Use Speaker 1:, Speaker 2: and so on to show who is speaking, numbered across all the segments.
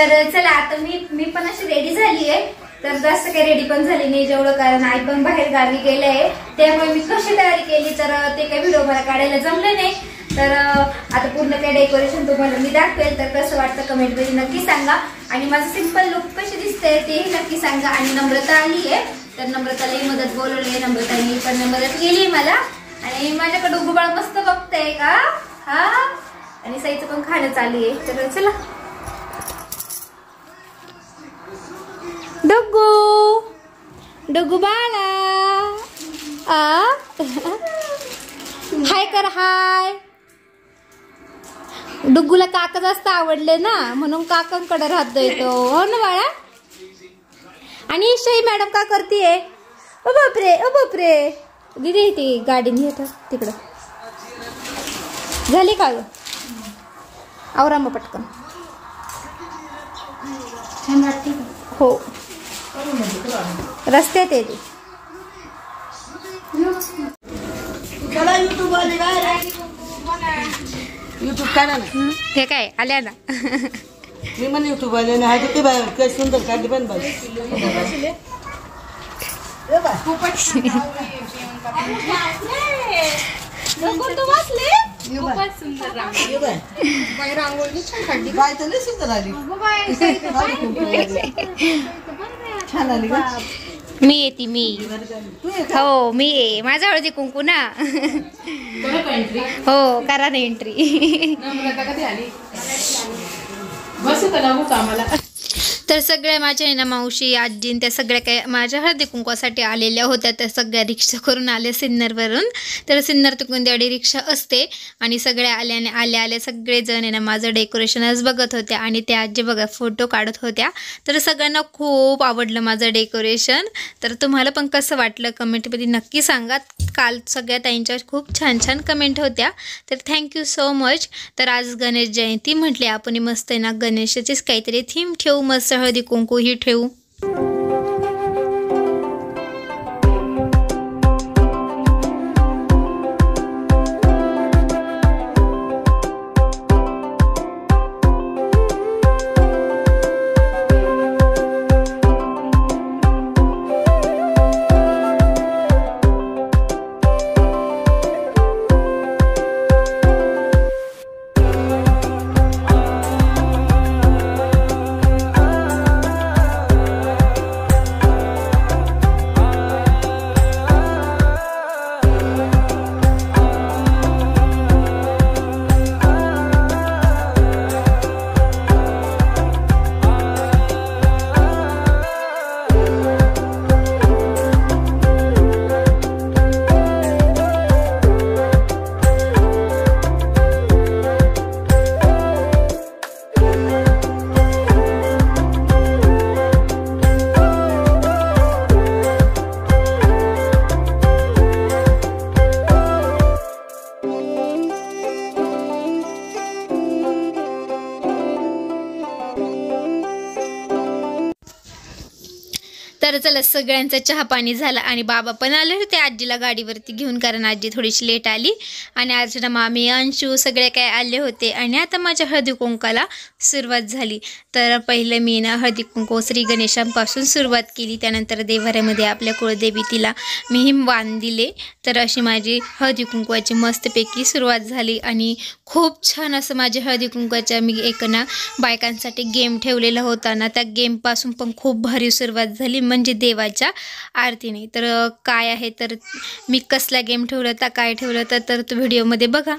Speaker 1: तर चला आता मी पण अशी रेडी झाली आहे. तर जास्त काही रेडी पण झाली नाही जेवढं, कारण आई पण बाहेर गावी गेले आहे. त्यामुळे मी कशी तयारी केली तर ते काही व्हिडिओ मला काढायला जमले नाही. तर आता पूर्ण काही डेकोरेशन तुम्हाला मी दाखवेल. तर कसं वाटतं कमेंट मध्ये नक्की सांगा. आणि माझं सिंपल लुक कशी दिसते तेही नक्की सांगा. आणि नम्रता आली आहे, तर नम्रतालाही मदत बोलवली आहे. नम्रताने पण मदत केली मला. आणि माझ्याकडे गुबाळ मस्त बघताय का. हा, आणि साईचं पण खाणं चालू आहे. तर चला. डुगू डुगू बाळा हाय कर. हाय. डुगूला काका जास्त आवडले ना, म्हणून काकांकडे राहतोय तो. हो ना बाळा. आणि शाही मॅडम का करतीये. ओ बापरे, ओ बापरे. दिदी ती गाडीने येत तिकडं. झाली का ग. आवरा मग पटकन. हो, रस्त्यात आहे ती.
Speaker 2: युट्यूब काढा ना.
Speaker 1: हे काय आल्या ना.
Speaker 2: मी पण युट्यूब आले ना. किती काय सुंदर काढली पण बाई. बाय तर लई सुंदर आली. छान आली का.
Speaker 1: मी येते. मी हो, मी ये. माझ्या हळदी कुंकू ना. हो, करा ना एंट्री. तर सगळ्या माझ्या ना मावशी आजीन त्या सगळ्या काही माझ्या हळदी कुंकवासाठी आलेल्या होत्या. त्या सगळ्या रिक्षा करून आल्या सिन्नरवरून. तर सिन्नर ते गोंदियाडी रिक्षा असते. आणि सगळ्या आल्या सगळेजण आहे ना माझं डेकोरेशनच बघत होत्या. आणि त्या आजी बघा फोटो काढत होत्या. तर सगळ्यांना खूप आवडलं माझं डेकोरेशन. तर तुम्हाला पण कसं वाटलं कमेंटमध्ये नक्की सांगा. काल सगळ्या ताईंच्या खूप छान छान कमेंट होत्या. तर थँक्यू सो मच. तर आज गणेश जयंती म्हटली आपण मस्त आहे ना गणेशाचीच काहीतरी थीम ठेवू. मस्त हळदी कुंकू ही ठेवू. तर चला सगळ्यांचा चहा पाणी झाला. आणि बाबा पण आले होते आजीला गाडीवरती घेऊन, कारण आजी थोडीशी लेट आली. आणि आज ना मामी अंशू सगळे काय आले होते. आणि आता माझ्या हळदी कुंकाला सुरुवात झाली. तर पहिलं मी ना हळदी कुंकू श्री गणेशांपासून सुरुवात केली. त्यानंतर देवाऱ्यामध्ये आपल्या कुळदेवी तिला मी वाण दिले. तर अशी माझी हळदी कुंकवाची मस्तपैकी सुरुवात झाली. आणि खूप छान असं माझ्या हळदी कुंकवाच्या मी एक ना बायकांसाठी गेम ठेवलेला होता ना, त्या गेमपासून पण खूप भारी सुरुवात झाली, म्हणजे देवाच्या आरतीने. तर काय आहे तर मी कसला गेम ठेवला तर काय ठेवलं तर तो व्हिडिओमध्ये बघा.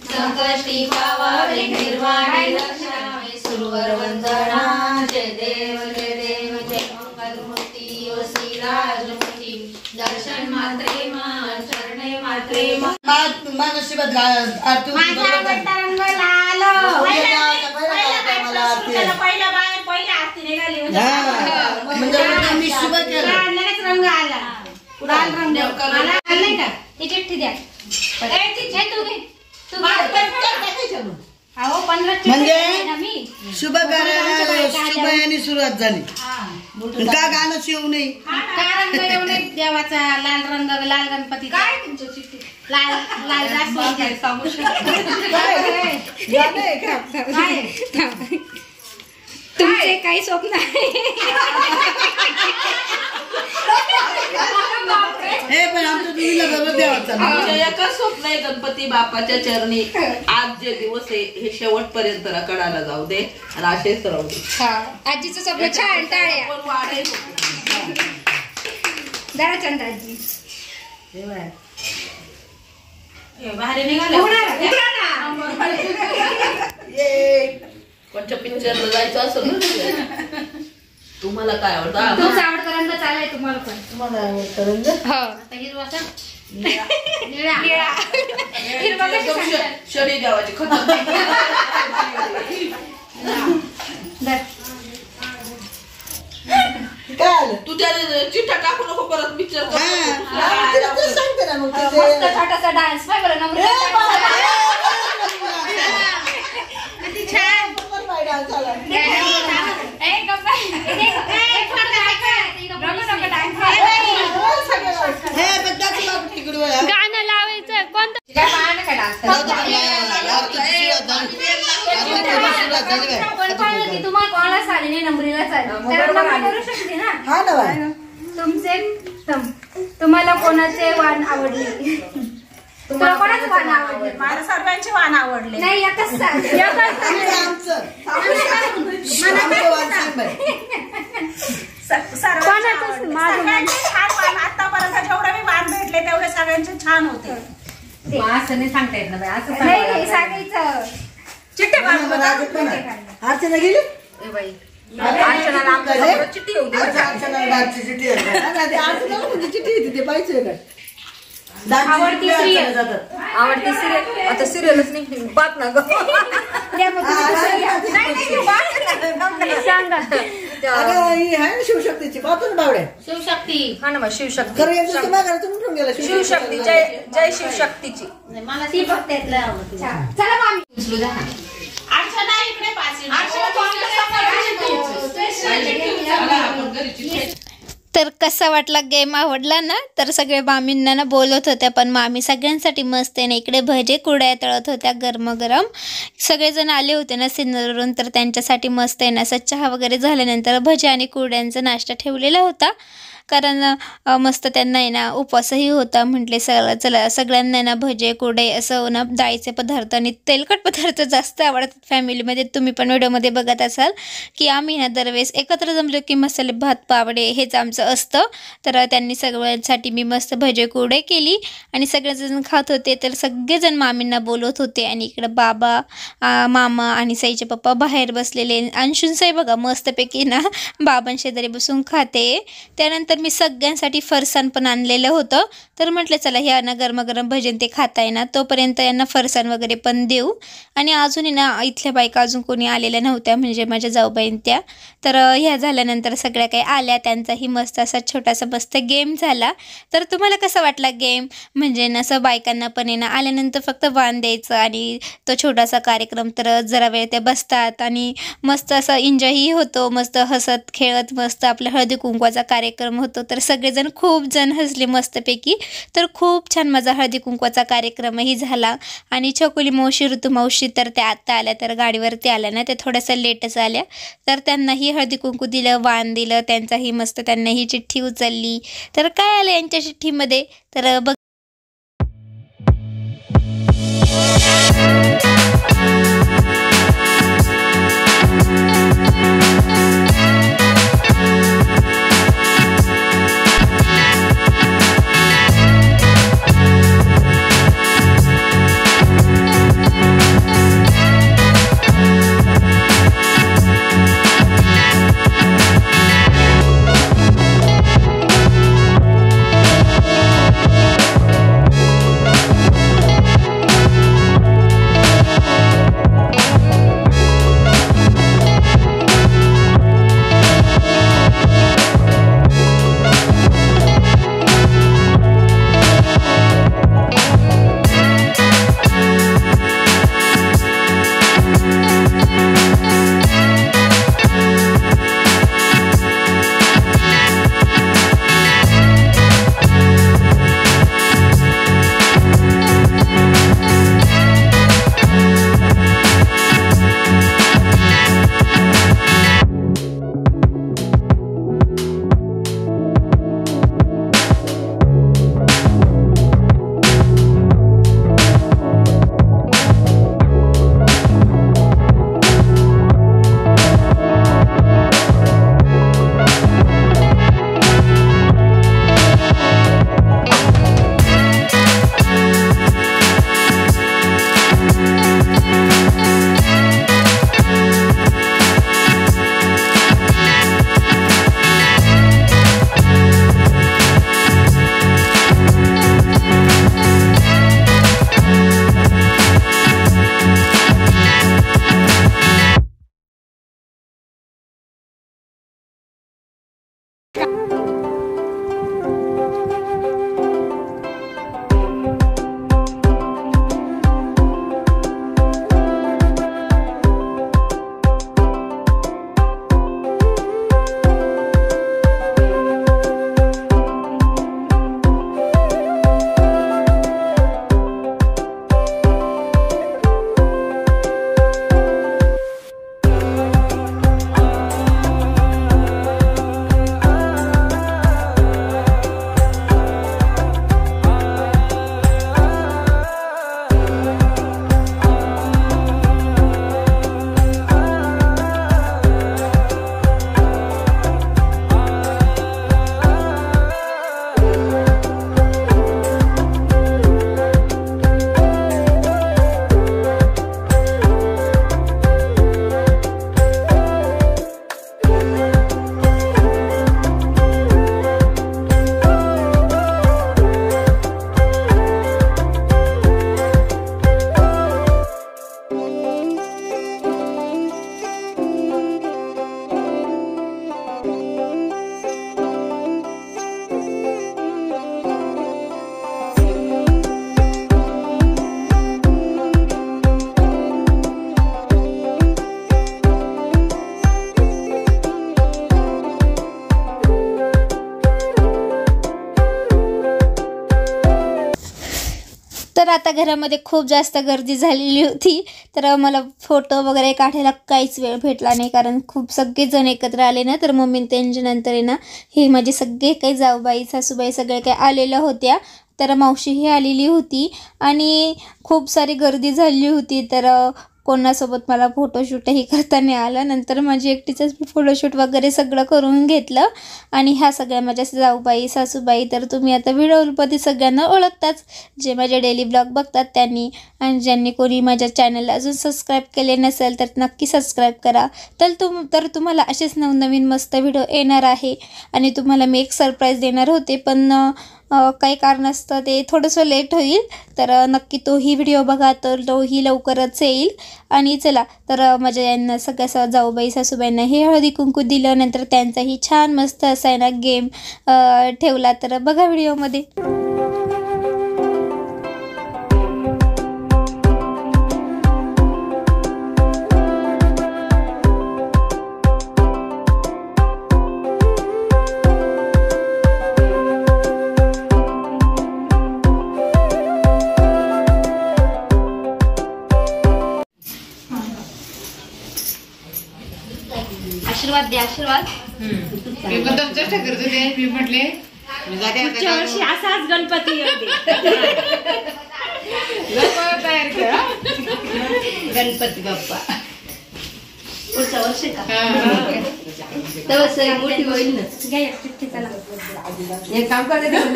Speaker 1: संकष्टी पावावे निर्वाणी रक्षावे सुरवर वंदना जय देव जय मंगलमूर्ती ओ श्री राजमूर्ती दर्शन मात्रे मान चरणे मात्रे
Speaker 2: नशिबात आरती
Speaker 3: रंग आला लाल रंग नाही का ही चिठ्ठी द्या
Speaker 2: म्हणजे शुभ कार्याला शुभयानी सुरुवात झाली का गाणं शिवू नये
Speaker 3: का रंग येऊ नये देवाचा लाल रंग लाल गणपती काय तुमच्या चिठ्ठी लाल लाल रास सांगू तुमचे काही स्वप्न
Speaker 2: हे पण आमचं तुम्ही बरोबर देवाचा
Speaker 4: एका स्वप्न आहे गणपती बाप्पाच्या चरणी आज जे दिवस आहे हे शेवटपर्यंत कडाला जाऊ दे आणि असेच राहू दे.
Speaker 3: आजीचं स्वप्न छान टाळ्या
Speaker 4: पण वाढेल
Speaker 3: जरा चंद्राजी
Speaker 4: बाहेर निघाले कोणत्या पिक्चरला जायचं असं ना तुम्हाला काय आवडतं
Speaker 3: तुमचा आवडता रंग चालाय तुम्हाला पण
Speaker 2: तुम्हाला आवडतं रंग
Speaker 3: हो आता हिरवा का निळा निळा हिरवा कसा
Speaker 4: शनी देवाची खतम
Speaker 2: काय आलं
Speaker 4: तू त्या चिठ्ठा टाकू नको परत पिक्चर
Speaker 2: सांगते ना मग
Speaker 3: मस्त छोटासा डान्स पाय बरं नम्र किती छान
Speaker 1: गाणं लावायचं कोणतं
Speaker 3: तुम्हाला कोणाला चालेल नाही नंबरीला चालेल करू शकते ना तुमचे तुम्हाला कोणाचे वाण आवडले तुला कोणाचं वाण आवडले
Speaker 5: मला सर्वांचे वाण आवडले
Speaker 3: नाही एकच
Speaker 5: सगळ्यांचे छान वाण आतापर्यंत जेवढे मी वाण भेटले तेवढे सगळ्यांचे छान होते
Speaker 3: असं नाही सांगता येत ना असं नाही सांगायचं चिठ्ठ्या
Speaker 2: अर्चना गेली
Speaker 4: चिठ्ठी होती
Speaker 2: चिठ्ठी येते ते पाहिजे का
Speaker 3: आवडती सिरियल
Speaker 4: आता सिरियलच नाही पाहत ना
Speaker 3: सांगा
Speaker 2: शिवशक्तीची पाहतो ना बावड्या
Speaker 3: शिवशक्ती
Speaker 4: हा ना मग शिवशक्ती
Speaker 2: खरं यांचं तर माघारी तुम्ही उठून गेला
Speaker 4: शिवशक्ती जय जय शिवशक्तीची
Speaker 3: मला ती फक्त आवडते चला मामी
Speaker 5: अर्चना इकडे पाच
Speaker 1: तर कसा वाटला गेम आवडला ना तर सगळे मामींना ना बोलत होत्या पण मामी सगळ्यांसाठी मस्त आहे ना इकडे भजे कुरड्या तळत होत्या गरम सगळेजण आले होते ना सिन्नरवरून तर त्यांच्यासाठी मस्त आहे ना असं चहा वगैरे झाल्यानंतर भजे आणि कुरड्यांचा नाश्ता ठेवलेला होता कारण मस्त त्यांना आहे ना उपवासही होता म्हटले चला सगळ्यांना ना भजे कुरडे असं ना डाळीचे पदार्थ आणि तेलकट पदार्थ जास्त आवडतात फॅमिलीमध्ये तुम्ही पण व्हिडिओमध्ये बघत असाल की आम्ही ना दरवेळेस एकत्र जमलो की मसाले भात पावडे हेच आमचं असतं तर त्यांनी सगळ्यांसाठी मी मस्त भजे कुरडे केली आणि सगळेजण खात होते तर सगळेजण मामींना बोलवत होते आणि इकडं बाबा मामा आणि साईचे पप्पा बाहेर बसलेले अंशुन साई बघा मस्तपैकी ना बाबांशेजारी बसून खाते त्यानंतर मी सगळ्यांसाठी फरसाण पण आणलेलं होतं तर म्हटलं चला ह्या ना गरमागरम भजन ते खाताय ना तोपर्यंत यांना फरसाण वगैरे पण देऊ आणि अजूनही ना इथल्या बायका अजून कोणी आलेल्या नव्हत्या म्हणजे माझ्या जाऊबाईन त्या तर ह्या झाल्यानंतर सगळ्या काही आल्या त्यांचाही मस्त असा छोटासा मस्त गेम झाला तर तुम्हाला कसा वाटला गेम म्हणजे ना असं बायकांना पण आहे ना आल्यानंतर फक्त वाण द्यायचं आणि तो छोटासा कार्यक्रम तर जरा वेळ ते बसतात आणि मस्त असं एन्जॉयही होतो मस्त हसत खेळत मस्त आपला हळदी कुंकवाचा कार्यक्रम होतो तर सगळेजण खूप जण हसले मस्तपैकी तर खूप छान माझा हळदी कुंकवाचा कार्यक्रमही झाला आणि छकुली मावशी ऋतू मावशी तर त्या आत्ता आल्या तर गाडीवरती आल्या ना ते थोड्याशा लेटच आल्या तर त्यांनाही हळदी कुंकू दिलं वाण दिलं त्यांचाही मस्त त्यांनाही चिठ्ठी उचलली तर काय आलं यांच्या चिठ्ठीमध्ये तर बघ तर आता घरामध्ये खूप जास्त गर्दी झालेली होती, तर मला फोटो वगैरे काढायला काहीच वेळ भेटला नाही, कारण खूप सगळेजण एकत्र आले ना. तर मम्मी त्यांच्यानंतर आहे ना हे माझे सगळे काही जाऊबाई सासूबाई सगळे काही आलेल्या होत्या. तर मावशीही आलेली होती आणि खूप सारी गर्दी झाली होती. तर कोणासोबत मला फोटोशूटही करता नाही आलं. नंतर माझी एकटीचंच मी फोटोशूट वगैरे सगळं करून घेतलं. आणि ह्या सगळ्या माझ्या जाऊबाई सासूबाई. तर तुम्ही आता व्हिडिओमध्ये सगळ्यांना ओळखताच, जे माझे डेली ब्लॉग बघतात त्यांनी. आणि ज्यांनी कोणी माझ्या चॅनलला अजून सबस्क्राईब केले नसेल तर नक्की सबस्क्राईब करा. तर तुम्हाला असेच नवनवीन मस्त व्हिडिओ येणार आहे. आणि तुम्हाला मी एक सरप्राईज देणार होते, पण काही कारणास्तव ते थोडंसं लेट होईल. तर नक्की तोही व्हिडिओ बघा, तर तोही लवकरच येईल. आणि चला, तर माझ्या यांना सगळ्या जाऊबाई सासूबाईंना हे हळदी कुंकू दिलं. नंतर त्यांचाही छान मस्त असा आहे ना गेम ठेवला. तर बघा व्हिडिओमध्ये.
Speaker 3: आशीर्वाद द्या, आशीर्वाद.
Speaker 6: मी पण तुमच्या करत होते. मी म्हटले
Speaker 5: पुढच्या वर्षी असाच गणपती येऊ दे.
Speaker 6: तयार करा
Speaker 5: गणपती बाप्पा पुढच्या वर्षी का
Speaker 3: तेव्हा मोठी होईल ना. घ्या एक चिठ्ठी, चला.
Speaker 5: एक काम करते
Speaker 6: असं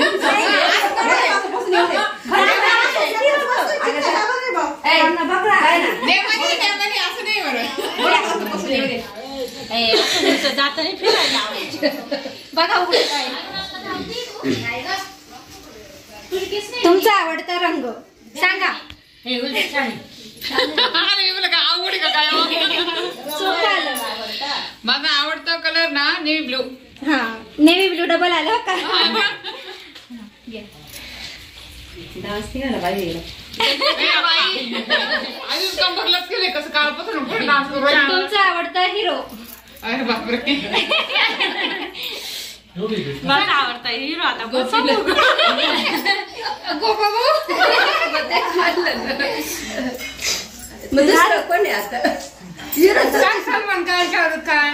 Speaker 6: नाही बरं.
Speaker 5: जाताना फिरायला
Speaker 3: बघा उघडे काय. तुमचा आवडता रंग सांगा.
Speaker 6: आवड का काय? माझा आवडता कलर ना नेव्ही ब्लू.
Speaker 3: हा, नेव्ही ब्लू डबल आलं का?
Speaker 5: डान्स केला पाहिजे.
Speaker 6: आधीच काम बघलंच केलंय कसं कालपासून पुढे डान्स करू.
Speaker 3: तुमचा आवडता हिरो.
Speaker 6: अरे बापरे.
Speaker 5: मला आवडता हिरो आता
Speaker 3: कोण आहे आता?
Speaker 6: काय सलमान काय शाहरुख खान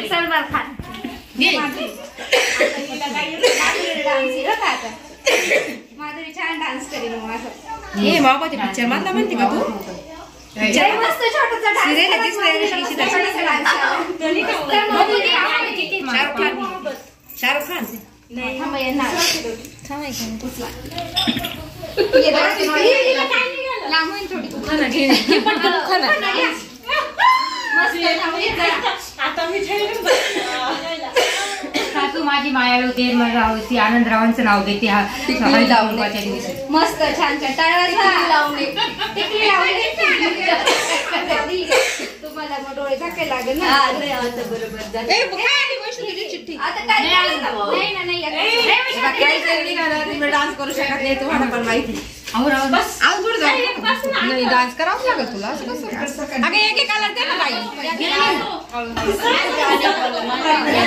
Speaker 3: सलमान खान. माधुरी छान डान्स करेल मग असं.
Speaker 5: हे बाबा ते पिक्चर मधला म्हणते का तू?
Speaker 3: मस्त छोटासा
Speaker 5: शाहरुख खान
Speaker 3: तू माझी मायाळू दे मला होती. आनंदरावांचं नाव घेते. हा मस्त छान छान टाळ्या लावणे, टिकली लावणे. तुम्हाला मग डोळे झाके लागेल ना. बरोबर
Speaker 5: चिठ्ठी
Speaker 3: आता काय नाही ना नाही
Speaker 5: डान्स करू शकत नाही तुम्हाला पण माहिती. नाही डान्स करावंच लागत तुला. अगं एक एक कलर दे ना बाई.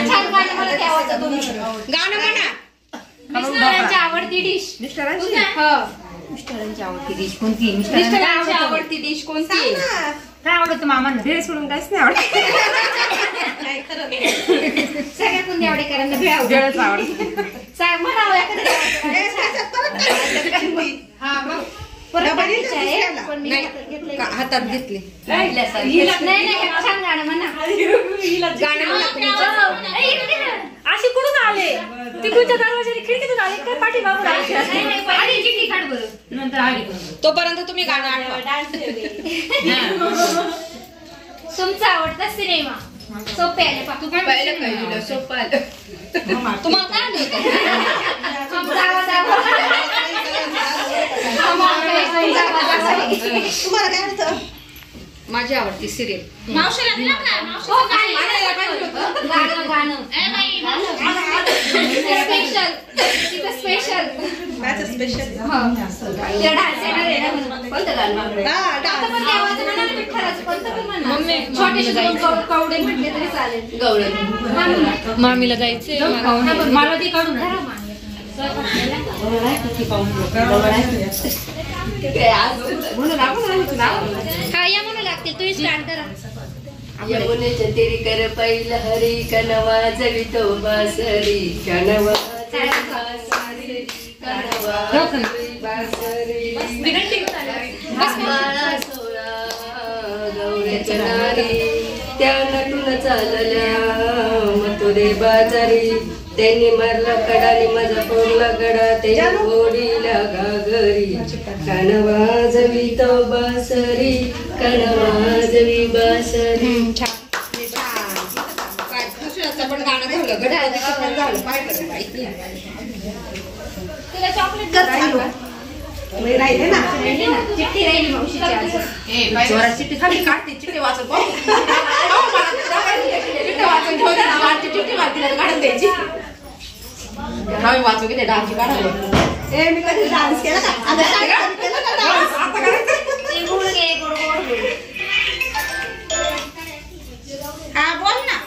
Speaker 3: छान गाणं मला द्यावं तुम्ही.
Speaker 5: गाणं म्हणा.
Speaker 3: मिस्टरांची आवडती डिश.
Speaker 5: मिस्टरांची मिस्टरांची आवडती डिश कोणती?
Speaker 3: मिस्टरांची आवडती डिश कोणती?
Speaker 5: काय आवडतं मामांना? ड्रेस सोडून काहीच नाही आवडत.
Speaker 3: सगळ्या कुंदेवाडीकरांना भेळ आवडतं. सांग म्हणावं
Speaker 5: हातात घेतले.
Speaker 3: नाही छान गाणं म्हणा.
Speaker 5: अशी कुठून आले? तिकडच्या दरवाजाने खिडकीतून आले काय पाठीमागून आले?
Speaker 3: चिठ्ठी काढ बरं.
Speaker 5: नंतर आली तोपर्यंत तुम्ही गाणं आठवा.
Speaker 3: तुमचा आवडता सिनेमा. सोपे आले पा.
Speaker 5: तुम्हाला काय
Speaker 2: तुम्हाला काय म्हणतं?
Speaker 5: माझी आवडती serial.
Speaker 3: Special special
Speaker 2: special
Speaker 3: Kawade म्हटले तरी चालेल.
Speaker 5: मामीला जायचंय. मला ती काढून
Speaker 3: हा या म्हणू लागतील तुम्ही स्टार्ट करा.
Speaker 7: यमुनेच्या तिरी कर पहिला हरी कनवा जवितो बासरी कनवा बासरी कनवा बासरी माळा सोळा गौऱ्याच्या नारी त्या नटून चालल्या मथुरे बाजारी त्यांनी मारला कडाने माझा पोरला गडा ते ओढीला घागरी कणवा जवी तो बासरी कणवा जवी बासरी.
Speaker 3: तुला चॉकलेट राहिले ना चिठ्ठी राहिली मावशीची आज.
Speaker 4: चिठ्ठी खाली काढते चिठ्ठी वाचून चिठ्ठी काढून द्यायची वाचू किती डान्स काढावं.
Speaker 2: मी कधी डान्स केला का? केला का डान्स?
Speaker 3: ते गुडघे गोड गोड गुड.
Speaker 2: हा बोल ना.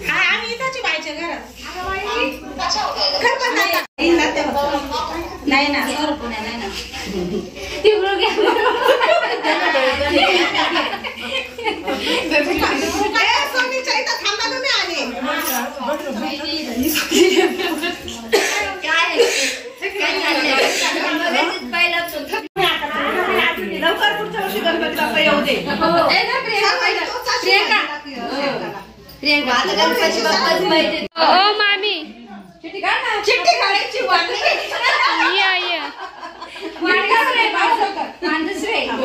Speaker 2: हा आम्ही इथंच बायच्या घरात. नाही ना पुण्या नाही ना
Speaker 3: ती गुडघे
Speaker 2: सोनीच्या इथं थांबा तुम्ही आले. लवकर पुढच्या वर्षी गणपती बाप्पा येऊ दे.
Speaker 3: प्रियंका आता गणपती बाप्पाच पाहिजे.
Speaker 1: ओ मामी
Speaker 3: चिठ्ठी काढायची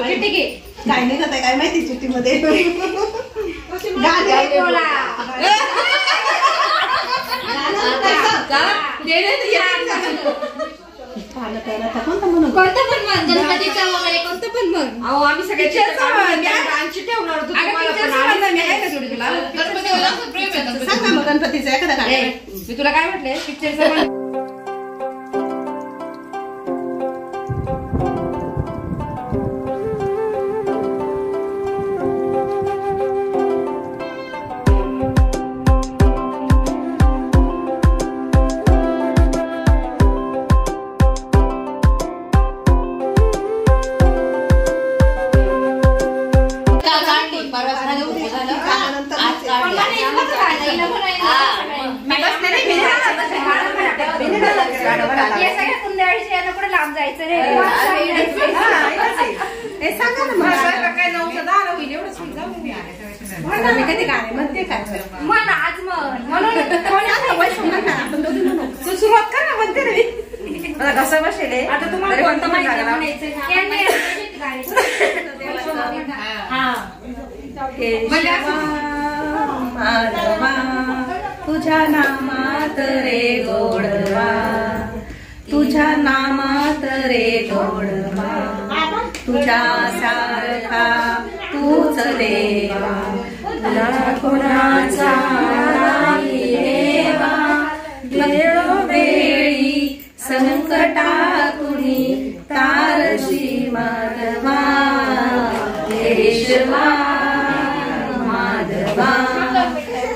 Speaker 3: चिठ्ठी घे.
Speaker 2: काय नाही करताय काय माहिती चिठ्ठीमध्ये
Speaker 3: कोणतं पण म्हण गणपतीचा वगैरे कोणतं पण म्हण.
Speaker 4: अहो आम्ही सगळे ठेवणार होतो
Speaker 2: सांग ना मग गणपतीचं एखादा काय.
Speaker 4: मी तुला काय म्हटलंय पिक्चरचं
Speaker 3: लांब जायचं रे.
Speaker 2: सांगा ना मग मी कधी गाणे म्हणते काय
Speaker 3: म्हण आज म्हण म्हणून
Speaker 2: तू सुरुवात कर ना म्हणते रे. मला कसं बसेल
Speaker 3: आता तुम्हाला कोणतं माहिती म्हणायचं
Speaker 2: तुझ्या नामात रे गोडवा तुझ्या नामात रे गोडवा तुझ्या सारखा तूच देवा तुला कोणाचा देवा वेळोवेळी संकटातुनी तारशी माधवा केशवा माधवा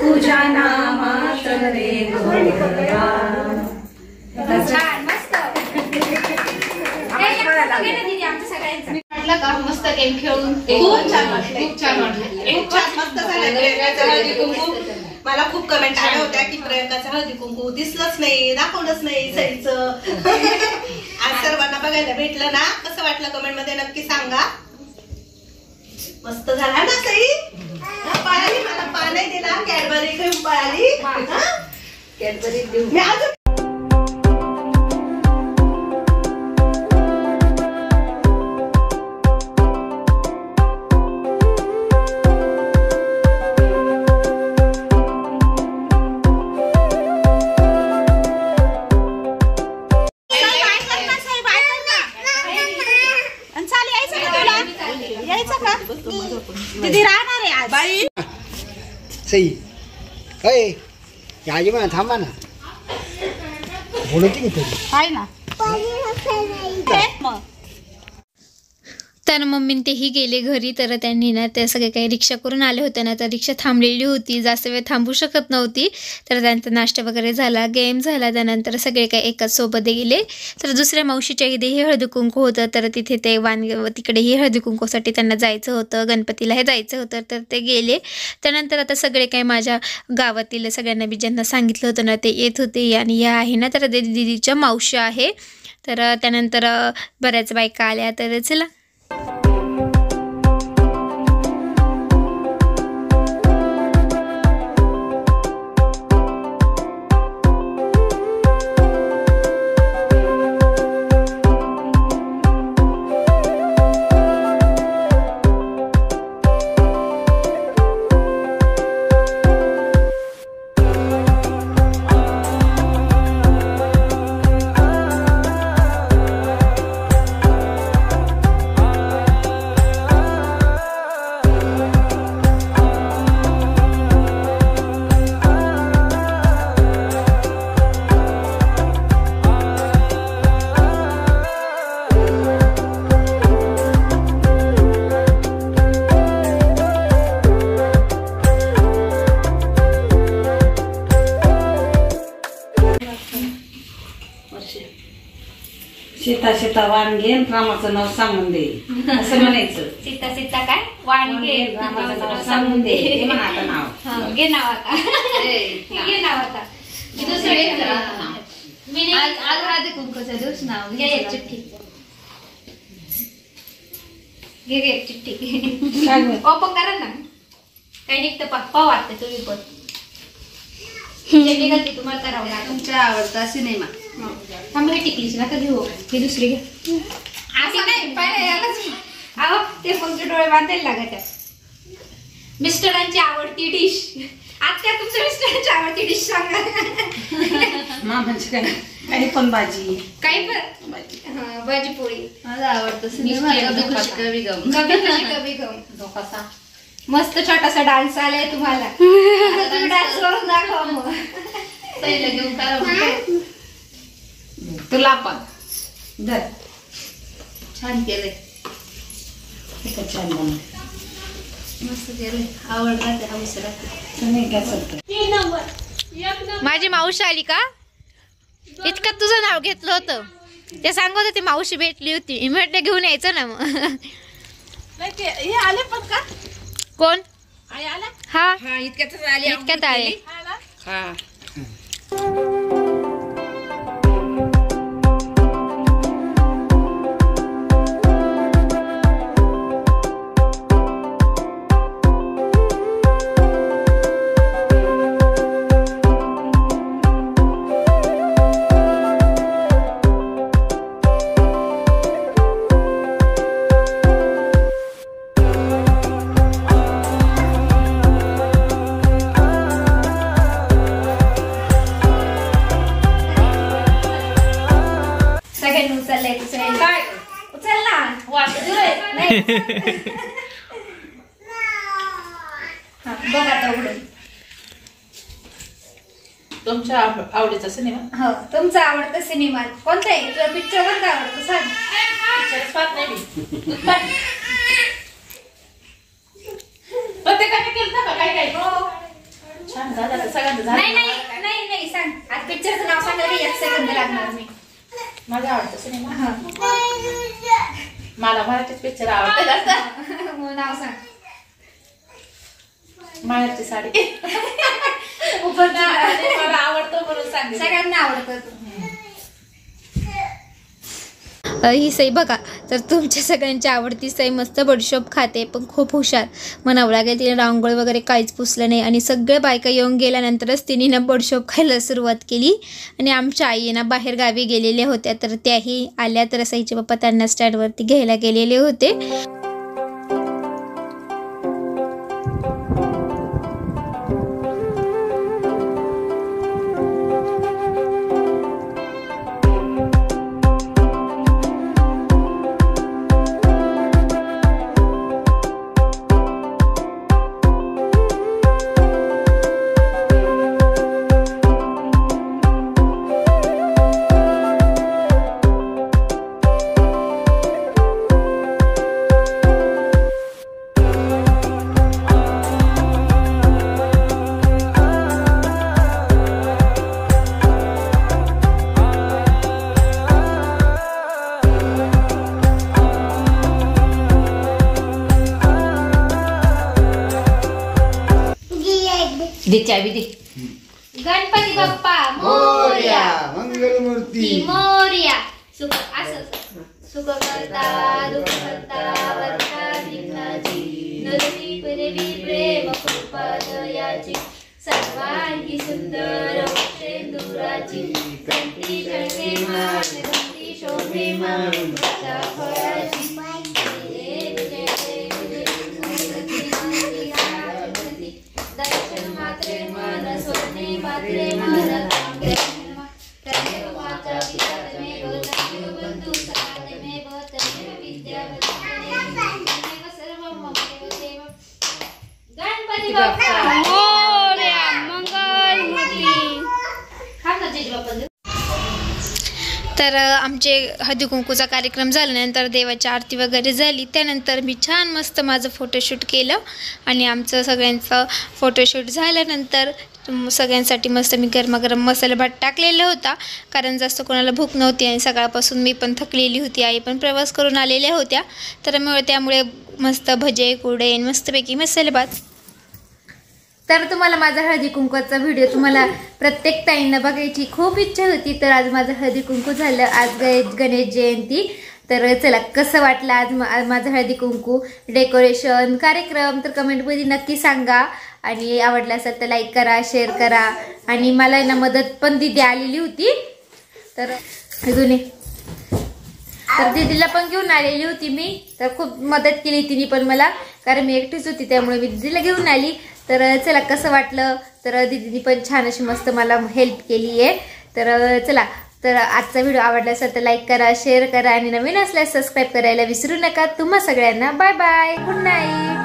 Speaker 2: तुझ्या नामात रे गोडवा.
Speaker 3: छान मस्त. आमच्या सगळ्यांचं का मस्त गेम खेळून
Speaker 4: खूप छान वाटलं. खूप छान वाटलं.
Speaker 2: खूप छान मस्त झालं. प्रियंकाचं हळदी कुंकू मला खूप कमेंट आल्या होत्या की प्रियंकाचं हळदी कुंकू दिसलंच नाही दाखवलंच नाही सईचं. आज सर्वांना बघायला भेटलं ना. कसं वाटलं कमेंट मध्ये नक्की सांगा. मस्त झाला ना सई. पळाली मला पा नाही दिला कॅडबरी घेऊन पळाली.
Speaker 7: कॅडबरी देऊ
Speaker 2: मी अजून
Speaker 8: सई अय याजी म्हणा थांबा ना बोलती की तरी
Speaker 3: आहे ना.
Speaker 1: तर मम्मीन तेही गेले घरी. तर त्यांनी ना ते सगळे काही रिक्षा करून आले होते ना, तर रिक्षा थांबलेली होती, जास्त वेळ थांबू शकत नव्हती. तर त्यांचा नाश्ता वगैरे झाला, गेम झाला, त्यानंतर सगळे काही एकाच सोबत गेले. तर दुसऱ्या मावशीच्या इथेही हळदी कुंकू होतं, तर तिथे ते तिकडेही हळदी कुंकूसाठी त्यांना जायचं होतं, गणपतीला हे जायचं होतं, तर ते गेले. त्यानंतर आता सगळे काही माझ्या गावातील सगळ्यांना बी ज्यांना सांगितलं होतं ना ते येत होते. आणि या आहे ना तर दीदीच्या मावशी आहे. तर त्यानंतर बऱ्याच बायका आल्या. तर चला
Speaker 7: सीता सीता वाण घेन रामाचं नाव सांगून दे असं म्हणायचं.
Speaker 3: सीता सीता काय वाण घे
Speaker 7: रामाचं नाव सांगून दे हे म्हणा आता नाव.
Speaker 3: घे नाव आता. घे नाव आता.
Speaker 5: आज हळदी कुंकूचा दिवस नाव
Speaker 3: घे एक चिठ्ठी. घे एक चिठ्ठी. ओपन करा ना. काही निघतं पप्पा वाटतं तुम्ही पण. जे निघाल ते तुम्हाला करावं लागेल.
Speaker 5: तुमचा आवडता सिनेमा.
Speaker 3: थांब हे टिकलीच नका घेऊ. ही दुसरी घे. असं नाही पाहिजे यालाच. अहो ते तुमचे डोळे बांधायला लागत. मिस्टरांची आवडती डिश. आता तुमच्या मिस्टरांची आवडती डिश सांगा.
Speaker 7: म्हणजे काय काही पण भाजी
Speaker 3: काही पण भाजी पोळी.
Speaker 5: माझा आवडता सिनेमा कभी खुशी कभी गम.
Speaker 3: कभी खुशी कभी गम.
Speaker 7: धोकासा
Speaker 3: मस्त छोटासा डान्स आलाय तुम्हाला. तुम्ही डान्स करून दाखवा मग.
Speaker 5: पहिलं घेऊन करा.
Speaker 7: तुला पण धर.
Speaker 5: छान केलंय.
Speaker 7: छान बनव.
Speaker 5: मस्त केलंय. आवडला ते हौस राहते.
Speaker 7: तुम्ही काय सांगता.
Speaker 1: माझी मावशी आली का? इतकं तुझं नाव घेतलं होतं. ते सांगत होते मावशी भेटली होती. इमिडिएट घेऊन यायचं ना मग.
Speaker 4: हे आले पण का
Speaker 1: कोण? हा
Speaker 4: इतक्यातच आली.
Speaker 1: इतक्यात आले.
Speaker 4: हा
Speaker 3: उचल ना. बघ आता उघडून.
Speaker 4: तुमच्या आवडीचा सिनेमा.
Speaker 3: हो तुमचा आवडता सिनेमा कोणता आहे? तुला पिक्चर कोणता आवडतो सांग.
Speaker 4: प्रत्येकाने केलं का काय काय. छान झालं सगळ्यांचं.
Speaker 3: नाही नाही नाही नाही सांग. आज पिक्चरचं नाव सांगायला 1 सेकंद लागणार मी.
Speaker 4: माझा आवडता सिनेमा. मला मराठीच पिक्चर आवडतं जास्त.
Speaker 3: नाव सांग.
Speaker 4: माहेरची साडी.
Speaker 3: मला
Speaker 4: आवडतं म्हणून सांग.
Speaker 3: सगळ्यांना आवडतं.
Speaker 1: ही सई बघा. तर तुमच्या सगळ्यांची आवडती सई मस्त बडीशोप खाते, पण खूप हुशार म्हणावं लागेल. तिने रांगोळी वगैरे काहीच पुसलं नाही. आणि सगळ्या बायका येऊन गेल्यानंतरच तिने ना बडीशोप खायला सुरुवात केली. आणि आमच्या आई ना बाहेर गावी गेलेल्या होत्या, तर त्याही आल्या. तर सईचे पप्पा त्यांना स्टँडवरती घ्यायला गेलेले होते.
Speaker 3: दे चावी दे. गणपती बाप्पा मोरया,
Speaker 8: मंगलमूर्ती
Speaker 3: मोरया. सुख असं सुख करता दुःख करता वरता विघ्नाची, नरती पदवी प्रेम कृपा दयाची, सर्वांगी सुंदर शेंदुराची, कंठी जळके मान कंठी शोभे मान फळाची. दर्शन मात्रे मन सोने मात्रे मन माता पिता तमेव तमेव बंधू सखा तमेव तमेव विद्या तमेव सर्वं ममेव देव. गणपती बाप्पा मोरया, मंगलमूर्ती. खा ना जेजू बाप्पा.
Speaker 1: तर आमचे हळदी कुंकूचा कार्यक्रम झाल्यानंतर देवाची आरती वगैरे झाली. त्यानंतर मी छान मस्त माझं फोटोशूट केलं आणि आमचं सगळ्यांचं फोटोशूट झाल्यानंतर सगळ्यांसाठी मस्त मी गरमागरम मसाला भात टाकलेला होता, कारण जास्त कोणाला भूक नव्हती आणि सकाळपासून मी पण थकलेली होती. आई पण प्रवास करून आलेल्या होत्या, तर त्यामुळे मस्त भजे कुरडे मस्तपैकी मसाले भात. तर तुम्हाला माझा हळदी कुंकूचा व्हिडिओ तुम्हाला प्रत्येक ताईंना बघायची खूप इच्छा होती. तर आज माझं हळदी कुंकू झालं. आज गणेश जयंती. तर चला कसं वाटलं आज माझं हळदी कुंकू डेकोरेशन कार्यक्रम, तर कमेंटमध्ये नक्की सांगा. आणि आवडलं असेल तर लाईक करा, शेअर करा. आणि मला ना मदत पण दीदी आलेली होती, तर अजून तर दीदीला पण घेऊन आलेली होती मी. तर खूप मदत केली तिने पण मला, कारण मी एकटीच होती त्यामुळे मी दीदीला घेऊन आली. तर चला कसं वाटलं, तर दीदीने पण छान अशी मस्त मला हेल्प केली आहे. तर चला, तर आजचा व्हिडिओ आवडला असेल तर लाईक करा, शेअर करा आणि नवीन असल्यास सबस्क्राईब करायला विसरू नका. तुम्हा सगळ्यांना बाय बाय, गुड नाईट.